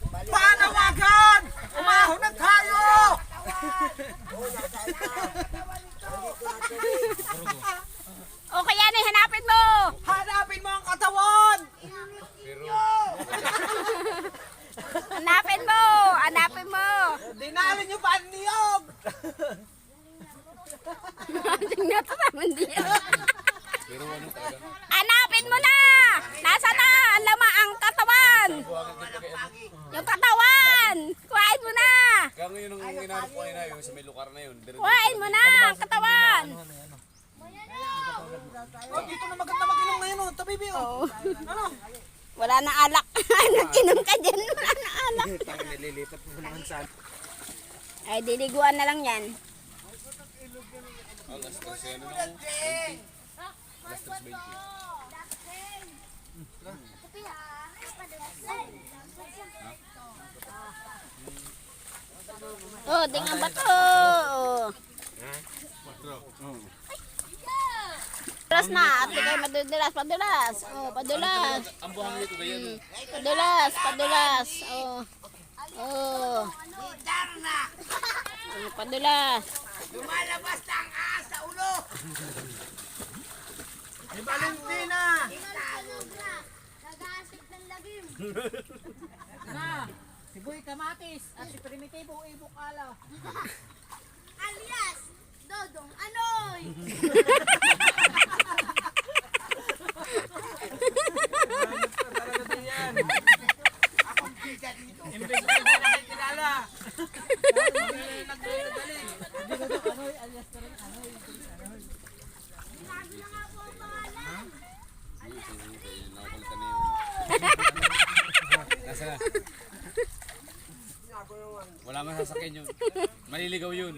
Panawagan! Umahon na tayo! O kaya na, hanapin mo! Hanapin mo ang katawan! Hanapin mo! Hanapin mo! Dinali niyo pa ang niyog! Tingnan ito naman diyan. Hanapin mo na! Nasa na? Ang lama ang katawan! Yung katawan! Kuhain mo na! Kaya ngayon ang inaanap ko na yung sa may lugar na yun. Kuhain mo na ang katawan! Oh, dito na maganda mag-inom ngayon, oh. Tabi, oh. Ano? Wala na alak. Nag-inom ka dyan. Wala na alak. Nililipat mo naman saan. Ay, diliguan na lang yan. Alas 13 na ako. Alas 3:20. Oh, tingnan ba to? Padulas na. At di kayo madudulas. Padulas. Oh, padulas. Ang buhang nito ganyan. Padulas. Padulas. Oh. Oh. Oh, padulas. Lumalabas na ang ahas sa ulo! Ni Valentina! Nag-aasik ng lagim. Si Boy Kamatis at si Primitivo Ibok Alaw. Alias, Dodong Anoy. Akong pizza dito! Imbes na hindi nakikilala! Anoy alias ka rin Anoy. Sinabi na nga po ang pangalan. Nakapalitan na yun. Nasa na? Wala nga sasakyan yun. Maliligaw yun.